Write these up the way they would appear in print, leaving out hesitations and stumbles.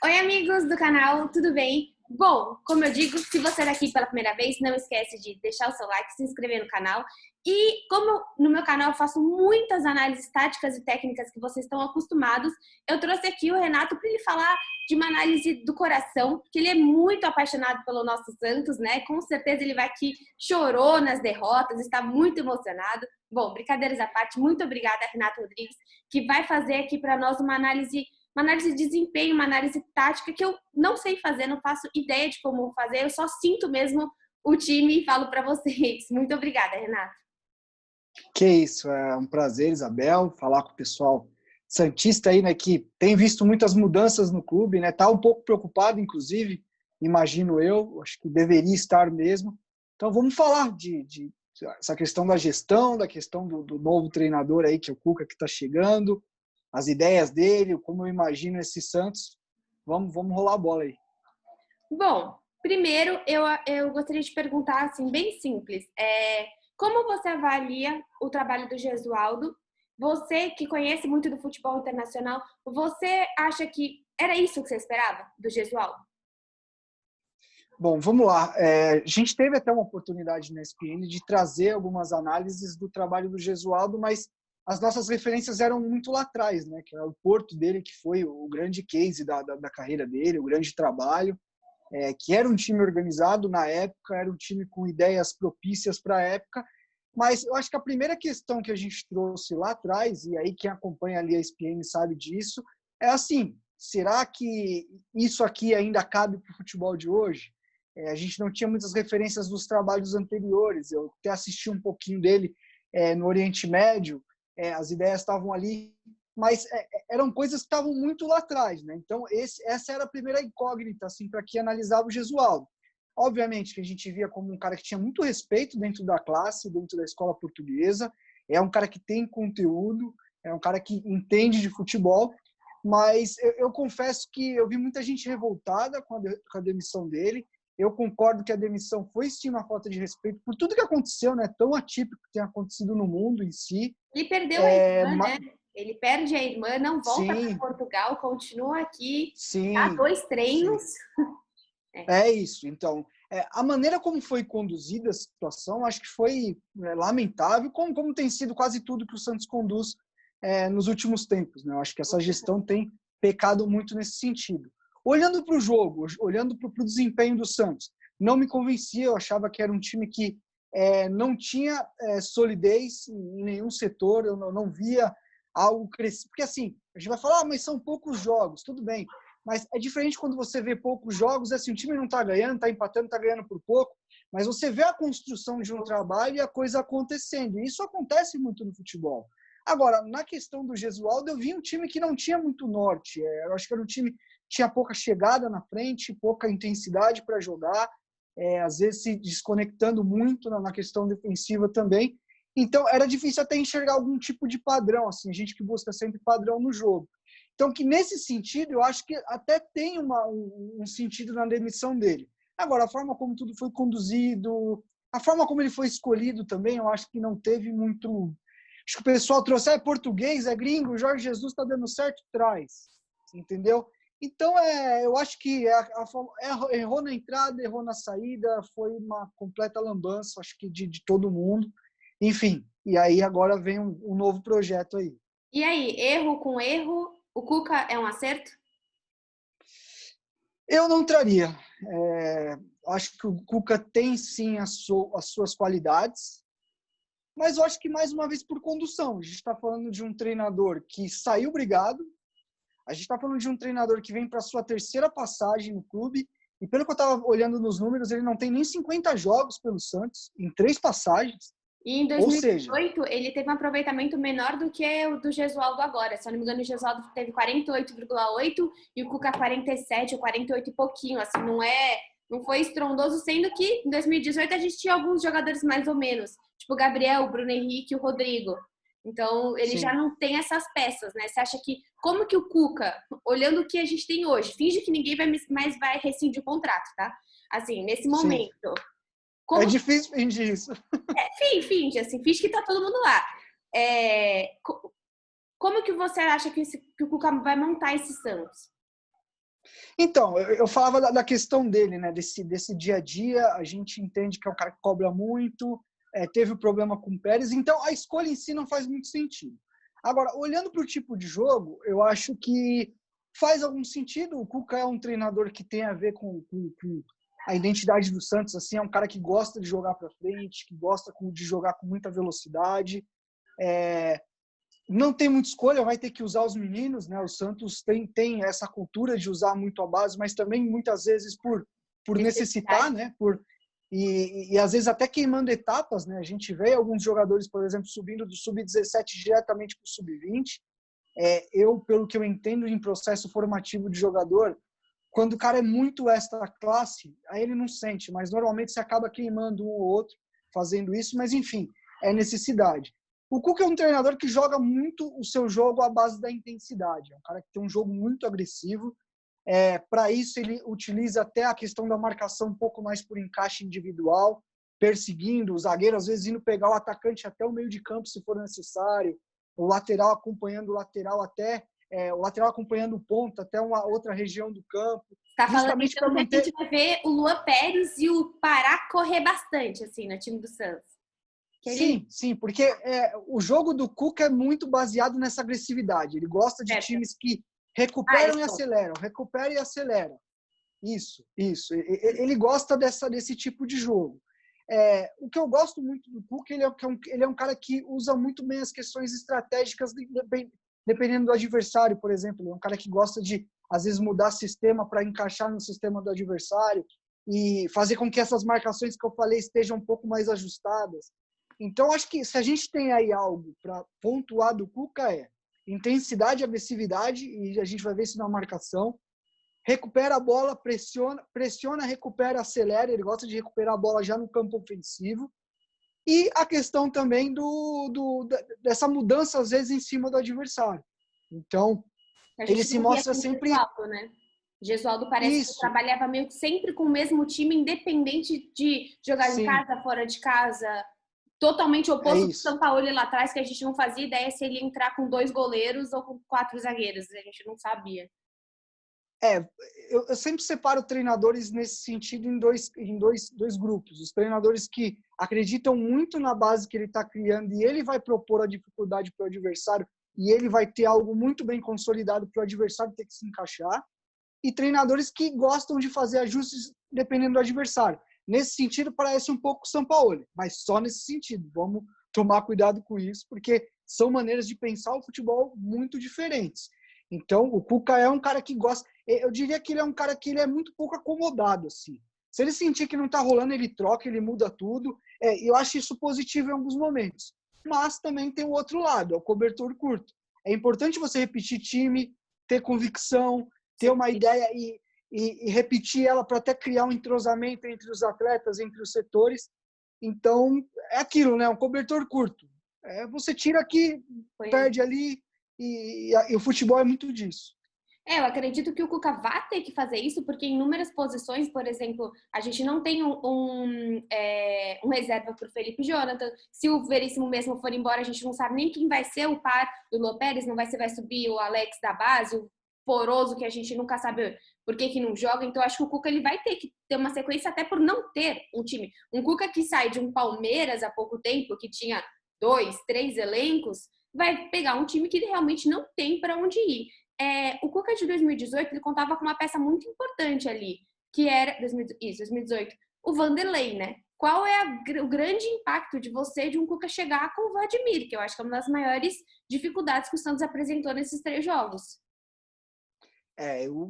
Oi, amigos do canal, tudo bem? Bom, como eu digo, se você é daqui pela primeira vez, não esquece de deixar o seu like, se inscrever no canal. E como no meu canal eu faço muitas análises táticas e técnicas que vocês estão acostumados, eu trouxe aqui o Renato para ele falar de uma análise do coração, porque ele é muito apaixonado pelo nosso Santos, né? Com certeza ele vai aqui, chorou nas derrotas, está muito emocionado. Bom, brincadeiras à parte, muito obrigada, Renato Rodrigues, que vai fazer aqui para nós uma análise de desempenho, uma análise tática que eu não sei fazer, não faço ideia de como fazer, eu só sinto mesmo o time e falo para vocês. Muito obrigada, Renato. Que isso, é um prazer, Isabel, falar com o pessoal santista aí, né, que tem visto muitas mudanças no clube, né, tá um pouco preocupado, inclusive, imagino eu, acho que deveria estar mesmo. Então vamos falar de essa questão da gestão, da questão do novo treinador aí, que é o Cuca, que está chegando, as ideias dele, como eu imagino esse Santos. Vamos rolar a bola aí. Bom, primeiro eu gostaria de perguntar, assim, bem simples, como você avalia o trabalho do Gesualdo? Você que conhece muito do futebol internacional, você acha que era isso que você esperava do Gesualdo? Bom, vamos lá. A gente teve até uma oportunidade na ESPN de trazer algumas análises do trabalho do Gesualdo, mas as nossas referências eram muito lá atrás, né? Que era o Porto dele, que foi o grande case da carreira dele, o grande trabalho, que era um time organizado na época, era um time com ideias propícias para a época, mas eu acho que a primeira questão que a gente trouxe lá atrás, e aí quem acompanha ali a ESPN sabe disso, é assim, será que isso aqui ainda cabe para o futebol de hoje? A gente não tinha muitas referências dos trabalhos anteriores, eu até assisti um pouquinho dele no Oriente Médio, as ideias estavam ali, mas eram coisas que estavam muito lá atrás, né? Então essa era a primeira incógnita assim para quem analisava o Gesualdo. Obviamente que a gente via como um cara que tinha muito respeito dentro da classe, dentro da escola portuguesa, é um cara que tem conteúdo, é um cara que entende de futebol, mas eu confesso que eu vi muita gente revoltada com a demissão dele. Eu concordo que a demissão foi sim uma falta de respeito por tudo que aconteceu, né? Tão atípico que tem acontecido no mundo em si. Ele perdeu a irmã, Mas... né? Ele perde a irmã, não volta para Sim, Portugal, continua aqui, dá sim, 2 treinos. sim. É isso. Então, a maneira como foi conduzida a situação, acho que foi lamentável, como tem sido quase tudo que o Santos conduz nos últimos tempos, né? Eu acho que essa gestão tem pecado muito nesse sentido. Olhando para o jogo, olhando para o desempenho do Santos, não me convencia, eu achava que era um time que não tinha solidez em nenhum setor, eu não via algo crescer. Porque assim, a gente vai falar, mas são poucos jogos, tudo bem. Mas é diferente quando você vê poucos jogos, assim, o time não está ganhando, está empatando, está ganhando por pouco, mas você vê a construção de um trabalho e a coisa acontecendo. E isso acontece muito no futebol. Agora, na questão do Gesualdo, eu vi um time que não tinha muito norte. Eu acho que era um time que tinha pouca chegada na frente, pouca intensidade para jogar, às vezes se desconectando muito na questão defensiva também. Então, era difícil até enxergar algum tipo de padrão, assim, a gente que busca sempre padrão no jogo. Então, que nesse sentido, eu acho que até tem um sentido na demissão dele. Agora, a forma como tudo foi conduzido, a forma como ele foi escolhido também, eu acho que não teve muito... Acho que o pessoal trouxe, é português, é gringo, o Jorge Jesus está dando certo, traz. Entendeu? Então, eu acho que errou na entrada, errou na saída, foi uma completa lambança, acho que de todo mundo. Enfim, e aí agora vem um novo projeto aí. E aí, erro com erro, o Cuca é um acerto? Eu não traria. Acho que o Cuca tem sim as suas qualidades, mas eu acho que mais uma vez por condução. A gente está falando de um treinador que saiu brigado, a gente está falando de um treinador que vem para a sua terceira passagem no clube, e pelo que eu estava olhando nos números, ele não tem nem 50 jogos pelo Santos, em 3 passagens. E em Ou seja, 2018, ele teve um aproveitamento menor do que o do Gesualdo agora. Se eu não me engano, o Gesualdo teve 48,8 e o Cuca 47 ou 48 e pouquinho. Assim, não foi estrondoso, sendo que em 2018 a gente tinha alguns jogadores mais ou menos, tipo o Gabriel, o Bruno Henrique e o Rodrigo. Então, ele já sim, não tem essas peças, né? Você acha que, como que o Cuca, olhando o que a gente tem hoje, finge que ninguém mais vai rescindir o contrato, tá? Assim, nesse sim. momento, É como difícil fingir isso. finge, assim, finge que tá todo mundo lá. Como que você acha que o Cuca vai montar esse Santos? Então, eu falava da questão dele, né? Desse dia a dia, a gente entende que é um cara que cobra muito, teve o problema com o Pérez, então a escolha em si não faz muito sentido. Agora, olhando para o tipo de jogo, eu acho que faz algum sentido. O Cuca é um treinador que tem a ver com a identidade do Santos, assim, é um cara que gosta de jogar para frente, que gosta de jogar com muita velocidade. Não tem muita escolha, vai ter que usar os meninos, né? O Santos tem essa cultura de usar muito a base, mas também muitas vezes por necessitar, né? E às vezes até queimando etapas, né? A gente vê alguns jogadores, por exemplo, subindo do sub-17 diretamente para o sub-20. Pelo que eu entendo em processo formativo de jogador, quando o cara é muito extra classe, aí ele não sente, mas normalmente você acaba queimando um ou outro fazendo isso, mas enfim, é necessidade. O Cuca é um treinador que joga muito o seu jogo à base da intensidade. É um cara que tem um jogo muito agressivo. Para isso, ele utiliza até a questão da marcação um pouco mais por encaixe individual, perseguindo o zagueiro, às vezes indo pegar o atacante até o meio de campo, se for necessário, o lateral acompanhando o lateral o lateral acompanhando o ponto até uma outra região do campo. Está falando então que a gente vai ver o Luan Pérez e o Pará correr bastante assim no time do Santos. Sim, porque o jogo do Cuca é muito baseado nessa agressividade. Ele gosta de times que recuperam e aceleram, recuperam e aceleram. Isso. Ele gosta desse tipo de jogo. O que eu gosto muito do Cuca, ele é um cara que usa muito bem as questões estratégicas, dependendo do adversário, por exemplo. Ele é um cara que gosta de, às vezes, mudar sistema para encaixar no sistema do adversário e fazer com que essas marcações que eu falei estejam um pouco mais ajustadas. Então, acho que se a gente tem aí algo para pontuar do Cuca intensidade e agressividade, e a gente vai ver isso na marcação. Recupera a bola, pressiona, recupera, acelera. Ele gosta de recuperar a bola já no campo ofensivo. E a questão também dessa mudança, às vezes, em cima do adversário. Então, ele se mostra sempre... Gesualdo, né? Gesualdo parece que trabalhava meio que sempre com o mesmo time, independente de jogar em casa, fora de casa. Totalmente oposto do São Paulo lá atrás, que a gente não fazia ideia se ele ia entrar com 2 goleiros ou com 4 zagueiros. A gente não sabia. Eu sempre separo treinadores nesse sentido em dois grupos. Os treinadores que acreditam muito na base que ele está criando e ele vai propor a dificuldade para o adversário e ele vai ter algo muito bem consolidado para o adversário ter que se encaixar. E treinadores que gostam de fazer ajustes dependendo do adversário. Nesse sentido, parece um pouco o São Paulo, mas só nesse sentido. Vamos tomar cuidado com isso, porque são maneiras de pensar o futebol muito diferentes. Então, o Cuca é um cara que gosta... Eu diria que ele é um cara que ele é muito pouco acomodado, assim. Se ele sentir que não está rolando, ele troca, ele muda tudo. Eu acho isso positivo em alguns momentos. Mas também tem o outro lado, é o cobertor curto. É importante você repetir time, ter convicção, ter uma ideia e repetir ela para até criar um entrosamento entre os atletas, entre os setores. Então, é aquilo, né? Um cobertor curto. Você tira aqui, perde ali, e o futebol é muito disso. Eu acredito que o Cuca vai ter que fazer isso, porque em inúmeras posições, por exemplo, a gente não tem um reserva para o Felipe Jonathan. Se o Veríssimo mesmo for embora, a gente não sabe nem quem vai ser o par do Luan Pérez, não vai ser, vai subir o Alex da base, o Poroso, que a gente nunca sabe por que não joga. Então, acho que o Cuca ele vai ter que ter uma sequência até por não ter um time. Um Cuca que sai de um Palmeiras há pouco tempo, que tinha 2, 3 elencos, vai pegar um time que realmente não tem para onde ir. O Cuca de 2018, ele contava com uma peça muito importante ali, que era 2018, o Vanderlei, né? Qual é o grande impacto de um Cuca chegar com o Vladimir, que eu acho que é uma das maiores dificuldades que o Santos apresentou nesses 3 jogos?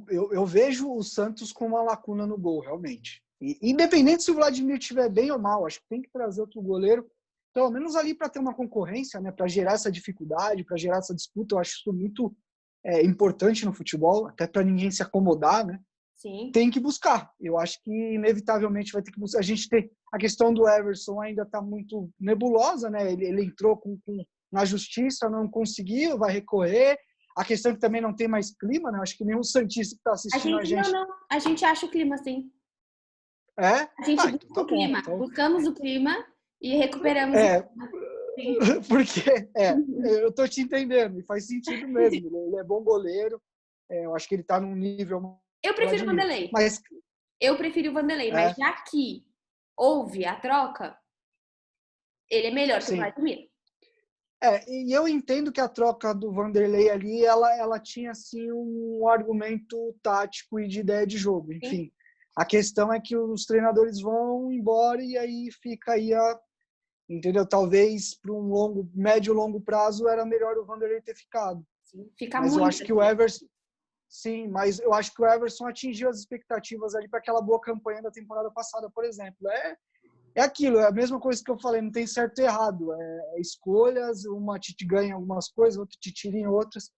Eu vejo o Santos com uma lacuna no gol, realmente. E, independente se o Vladimir estiver bem ou mal, acho que tem que trazer outro goleiro, pelo menos ali para ter uma concorrência, né? Para gerar essa dificuldade, para gerar essa disputa. Eu acho isso muito importante no futebol, até para ninguém se acomodar, né? Sim. Tem que buscar. Eu acho que inevitavelmente vai ter que buscar. A gente tem a questão do Everson ainda está muito nebulosa, né? Ele entrou na justiça, não conseguiu, vai recorrer. A questão é que também não tem mais clima, né? Acho que nenhum santista que está assistindo a gente... Não. A gente acha o clima, sim. A gente busca o clima. Então... Buscamos o clima e recuperamos o clima. Porque eu tô te entendendo, e faz sentido mesmo. Ele é bom goleiro, eu acho que ele está num nível Eu prefiro o Vanderlei. Mas eu prefiro o Vanderlei, mas já que houve a troca, ele é melhor que o Vladimir. E eu entendo que a troca do Vanderlei ali, ela tinha, assim, um argumento tático e de ideia de jogo. Enfim, sim. A questão é que os treinadores vão embora e aí fica aí entendeu? Talvez para um médio e longo prazo era melhor o Vanderlei ter ficado. Sim, fica mas muito. Eu acho que o Everson... Sim, mas eu acho que o Everson atingiu as expectativas ali para aquela boa campanha da temporada passada, por exemplo. É aquilo, é a mesma coisa que eu falei, não tem certo e errado. É escolhas, uma te ganha algumas coisas, outra te tira em outras.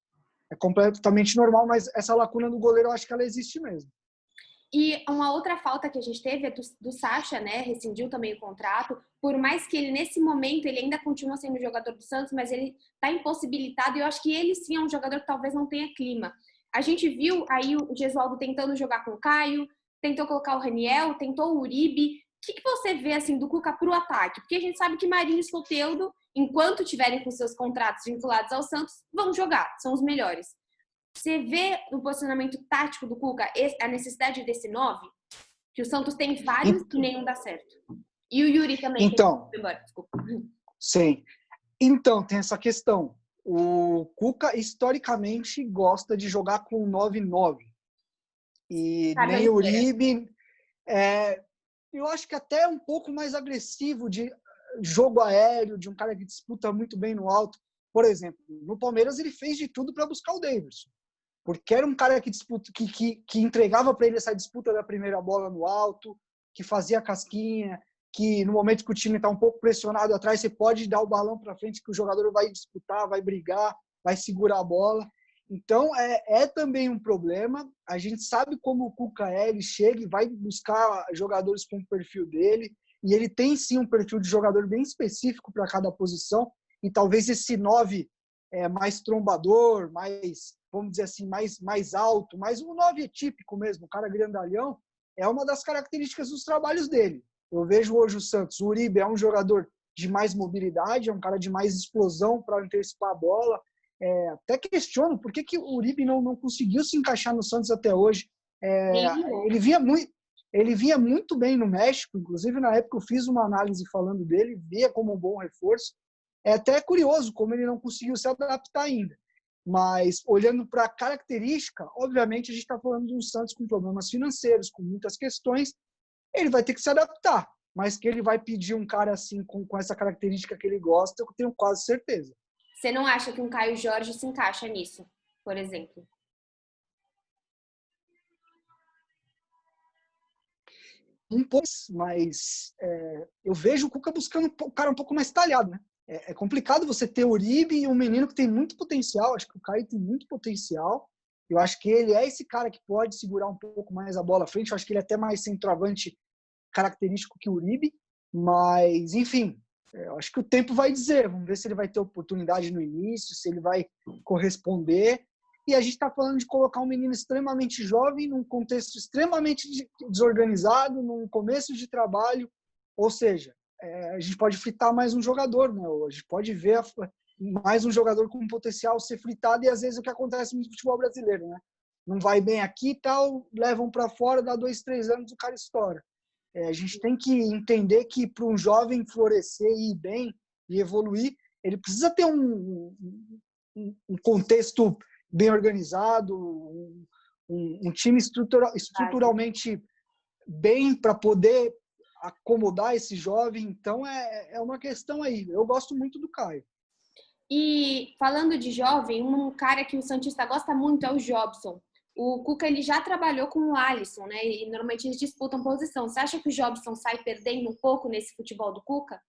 É completamente normal, mas essa lacuna do goleiro, eu acho que ela existe mesmo. E uma outra falta que a gente teve é do Sacha, né? Rescindiu também o contrato. Por mais que ele, nesse momento, ele ainda continua sendo jogador do Santos, mas ele está impossibilitado. E eu acho que ele sim é um jogador que talvez não tenha clima. A gente viu aí o Gesualdo tentando jogar com o Caio, tentou colocar o Raniel, tentou o Uribe. O que você vê assim do Cuca para o ataque? Porque a gente sabe que Marinho e Soteldo, enquanto tiverem com seus contratos vinculados ao Santos, vão jogar, são os melhores. Você vê no posicionamento tático do Cuca a necessidade desse 9? Que o Santos tem vários e nenhum dá certo. E o Yuri também. Então, foi embora, desculpa. Sim. Então, tem essa questão. O Cuca, historicamente, gosta de jogar com 9-9. E nem o Uribe... eu acho que até um pouco mais agressivo de jogo aéreo, de um cara que disputa muito bem no alto. Por exemplo, no Palmeiras ele fez de tudo para buscar o Davidson. Porque era um cara que disputa, que entregava para ele essa disputa da primeira bola no alto, que fazia casquinha, que no momento que o time está um pouco pressionado atrás, você pode dar o balão para frente, que o jogador vai disputar, vai brigar, vai segurar a bola. Então, é também um problema. A gente sabe como o Cuca ele chega e vai buscar jogadores com o perfil dele, e ele tem sim um perfil de jogador bem específico para cada posição, e talvez esse 9 mais trombador, mais, vamos dizer assim, mais alto, mais um 9 típico mesmo, um cara grandalhão, é uma das características dos trabalhos dele. Eu vejo hoje o Santos, o Uribe é um jogador de mais mobilidade, é um cara de mais explosão para antecipar a bola. Até questiono por que o Uribe não conseguiu se encaixar no Santos até hoje. Ele vinha muito bem no México, inclusive na época eu fiz uma análise falando dele, via como um bom reforço. É até curioso como ele não conseguiu se adaptar ainda. Mas, olhando para a característica, obviamente a gente está falando de um Santos com problemas financeiros, com muitas questões, ele vai ter que se adaptar. Mas que ele vai pedir um cara assim, com essa característica que ele gosta, eu tenho quase certeza. Você não acha que um Caio Jorge se encaixa nisso, por exemplo? Um pouco, mas eu vejo o Cuca buscando um cara um pouco mais talhado, né? É complicado você ter o Uribe e um menino que tem muito potencial. Acho que o Caio tem muito potencial. Eu acho que ele é esse cara que pode segurar um pouco mais a bola à frente. Eu acho que ele é até mais centroavante característico que o Uribe. Mas, enfim, eu acho que o tempo vai dizer. Vamos ver se ele vai ter oportunidade no início, se ele vai corresponder. E a gente está falando de colocar um menino extremamente jovem, num contexto extremamente desorganizado, num começo de trabalho. Ou seja, a gente pode fritar mais um jogador, né? A gente pode ver mais um jogador com potencial ser fritado, e às vezes o que acontece no futebol brasileiro, né? Não vai bem aqui e tal, levam para fora, dá 2, 3 anos, o cara estoura. A gente tem que entender que para um jovem florescer e ir bem e evoluir, ele precisa ter um contexto bem organizado, um time estruturalmente bem para poder acomodar esse jovem. Então, é uma questão aí. Eu gosto muito do Caio. E falando de jovem, um cara que o Santista gosta muito é o Jobson. O Cuca ele já trabalhou com o Alisson, né? E normalmente eles disputam posição. Você acha que o Jobson sai perdendo um pouco nesse futebol do Cuca?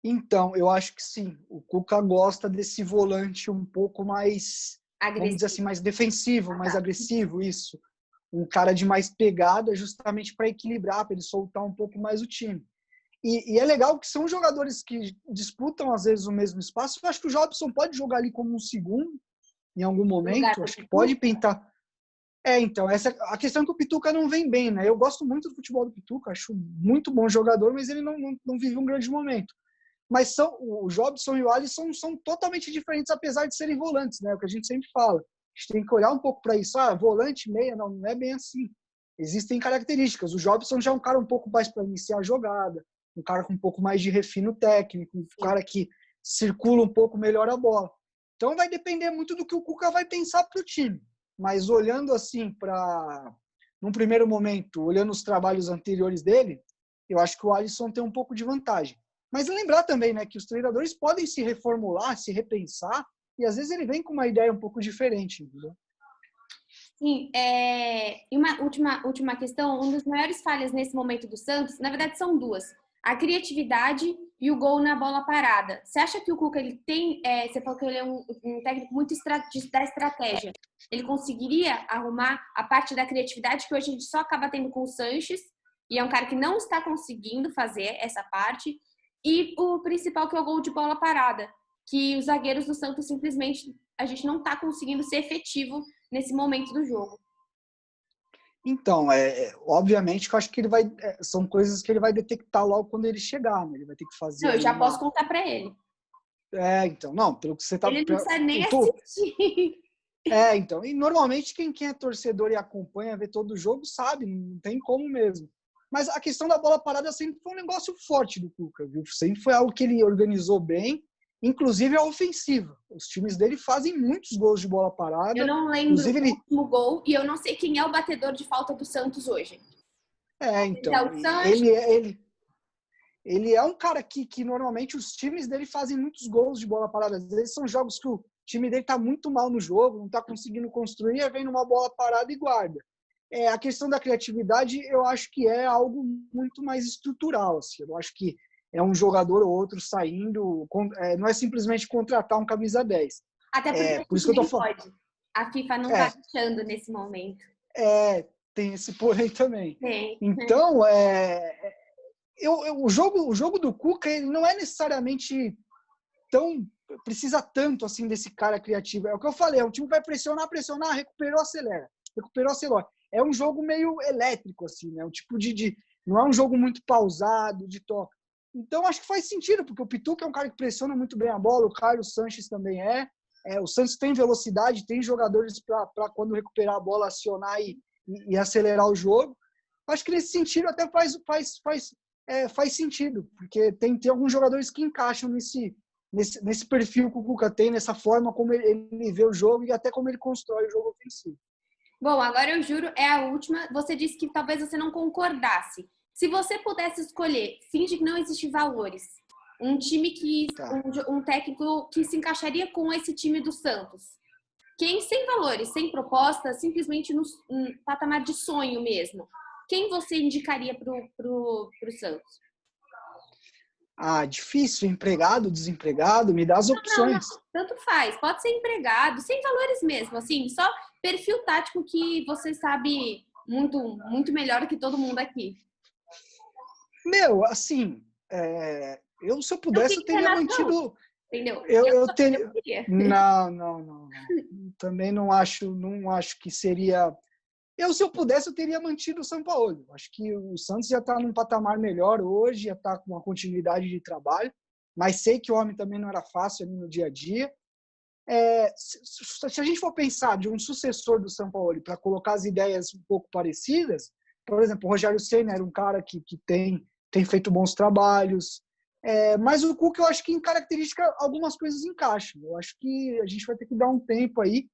Então, eu acho que sim. O Cuca gosta desse volante um pouco mais, agressivo. Vamos dizer assim, mais defensivo, mais agressivo, isso. Um cara de mais pegada, justamente para equilibrar, para ele soltar um pouco mais o time. E é legal que são jogadores que disputam, às vezes, o mesmo espaço. Eu acho que o Jobson pode jogar ali como um segundo, em algum momento. Acho que pode pintar. Então, essa a questão é que o Pituca não vem bem, né? Eu gosto muito do futebol do Pituca, acho muito bom jogador, mas ele não vive um grande momento. Mas o Jobson e o Alisson são totalmente diferentes, apesar de serem volantes, né? O que a gente sempre fala. gente tem que olhar um pouco para isso. Volante, meia, não é bem assim. Existem características. O Jobson já é um cara um pouco mais para iniciar a jogada, um cara com um pouco mais de refino técnico, um cara que circula um pouco melhor a bola. Então vai depender muito do que o Cuca vai pensar para o time. Mas olhando assim num primeiro momento, olhando os trabalhos anteriores dele, eu acho que o Alisson tem um pouco de vantagem. Mas lembrar também, né, que os treinadores podem se reformular, se repensar, e às vezes ele vem com uma ideia um pouco diferente, entendeu? Sim, e uma última questão, um dos maiores falhas nesse momento do Santos, na verdade são duas, a criatividade e o gol na bola parada. Você acha que o Cuca, ele tem, você falou que ele é um técnico muito da estratégia, ele conseguiria arrumar a parte da criatividade que hoje a gente só acaba tendo com o Sanches, e é um cara que não está conseguindo fazer essa parte, e o principal que é o gol de bola parada, que os zagueiros do Santos simplesmente, a gente não está conseguindo ser efetivo nesse momento do jogo. Então, obviamente que eu acho que ele vai. São coisas que ele vai detectar logo quando ele chegar, né? Ele vai ter que fazer. Não, eu já posso contar para ele. Então, não, pelo que você tá. Ele não precisa nem assistir. Então. E normalmente quem é torcedor e acompanha, vê todo o jogo, sabe, não tem como mesmo. Mas a questão da bola parada sempre foi um negócio forte do Cuca, viu? Sempre foi algo que ele organizou bem, inclusive a ofensiva. Os times dele fazem muitos gols de bola parada. Eu não lembro o último gol e eu não sei quem é o batedor de falta do Santos hoje. Então, ele é um cara que normalmente os times dele fazem muitos gols de bola parada. Às vezes são jogos que o time dele está muito mal no jogo, não está conseguindo construir, aí vem numa bola parada e guarda. A questão da criatividade, eu acho que é algo muito mais estrutural. Assim. Eu acho que é um jogador ou outro saindo, não é simplesmente contratar um camisa 10. Até porque por isso que eu tô falando. Pode. A FIFA não está deixando nesse momento. Tem esse porém também. Então, o jogo do Cuca ele não é necessariamente precisa tanto assim desse cara criativo. É o que eu falei, o time vai pressionar, recuperou, acelera. É um jogo meio elétrico, assim, né? Um tipo não é um jogo muito pausado, de toque. Então, acho que faz sentido, porque o Pituca é um cara que pressiona muito bem a bola, o Carlos Sanches também o Santos tem velocidade, tem jogadores para quando recuperar a bola, acionar e acelerar o jogo. Acho que nesse sentido até faz sentido, porque tem alguns jogadores que encaixam nesse perfil que o Cuca tem, nessa forma como ele vê o jogo e até como ele constrói o jogo ofensivo. Bom, agora eu juro, é a última. Você disse que talvez você não concordasse. Se você pudesse escolher, finge que não existem valores, um time um técnico que se encaixaria com esse time do Santos. Quem sem valores, sem proposta, simplesmente no patamar de sonho mesmo. Quem você indicaria pro Santos? Difícil, empregado, desempregado, me dá as opções. Não, tanto faz, pode ser empregado, sem valores mesmo, assim, só perfil tático que você sabe muito, muito melhor que todo mundo aqui. Assim, se eu pudesse, eu teria mantido... Entendeu? Eu teria... Não. Também não acho que seria... Se eu pudesse, eu teria mantido o Sampaoli. Acho que o Santos já está num patamar melhor hoje, já está com uma continuidade de trabalho, mas sei que o homem também não era fácil ali no dia a dia. Se a gente for pensar de um sucessor do Sampaoli para colocar as ideias um pouco parecidas, por exemplo, o Rogério Ceni era um cara que tem feito bons trabalhos, mas o Cuca eu acho que em característica algumas coisas encaixam. Eu acho que a gente vai ter que dar um tempo aí.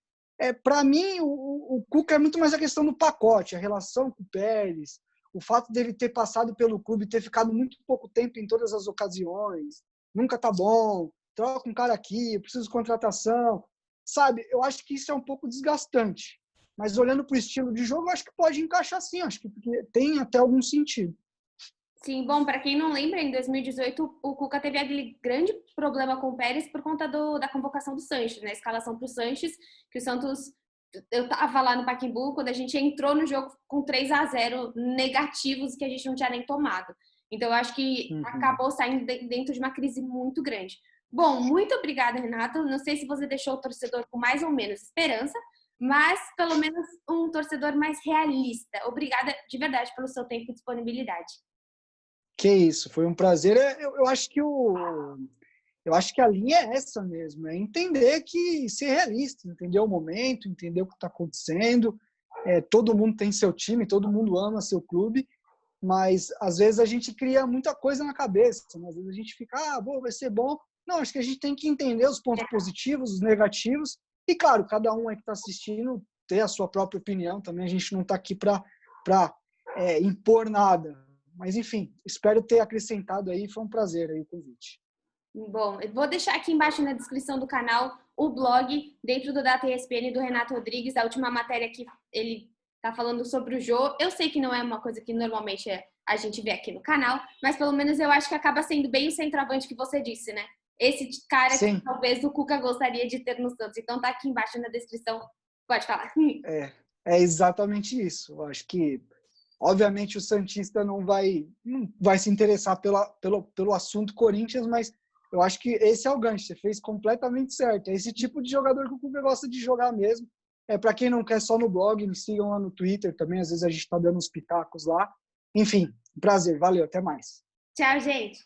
Para mim, o Cuca é muito mais a questão do pacote, a relação com o Pérez, o fato dele ter passado pelo clube, ter ficado muito pouco tempo em todas as ocasiões, nunca tá bom, troca um cara aqui, preciso de contratação, sabe? Eu acho que isso é um pouco desgastante. Mas olhando para o estilo de jogo, eu acho que pode encaixar sim, acho que tem até algum sentido. Sim, bom, para quem não lembra, em 2018 o Cuca teve aquele grande problema com o Pérez por conta da convocação do Sanches, né? A escalação para o Sanches, que o Santos... Eu tava lá no Pacaembu quando a gente entrou no jogo com 3-0 negativos que a gente não tinha nem tomado. Então, eu acho que acabou saindo dentro de uma crise muito grande. Bom, muito obrigada, Renato. Não sei se você deixou o torcedor com mais ou menos esperança, mas pelo menos um torcedor mais realista. Obrigada de verdade pelo seu tempo e disponibilidade. Que isso, foi um prazer. Eu acho que eu acho que a linha é essa mesmo, é entender que ser realista, entender o momento, entender o que está acontecendo. Todo mundo tem seu time, todo mundo ama seu clube, mas às vezes a gente cria muita coisa na cabeça, né? Às vezes a gente fica, vai ser bom. Não, acho que a gente tem que entender os pontos positivos, os negativos, e claro, cada um aí que está assistindo ter a sua própria opinião também, a gente não está aqui para impor nada. Mas enfim, espero ter acrescentado aí, foi um prazer aí o convite. Bom, eu vou deixar aqui embaixo na descrição do canal o blog dentro do Data ESPN do Renato Rodrigues, a última matéria que ele está falando sobre o Jô. Eu sei que não é uma coisa que normalmente a gente vê aqui no canal, mas pelo menos eu acho que acaba sendo bem o centroavante que você disse, né? Esse cara Sim. que talvez o Cuca gostaria de ter no Santos. Então tá aqui embaixo na descrição. Pode falar. É exatamente isso. Eu acho que, obviamente, o santista não vai se interessar pelo assunto Corinthians, mas eu acho que esse é o gancho. Você fez completamente certo. É esse tipo de jogador que o Cuca gosta de jogar mesmo. Para quem não quer só no blog, me sigam lá no Twitter também. Às vezes a gente está dando uns pitacos lá. Enfim, um prazer. Valeu. Até mais. Tchau, gente.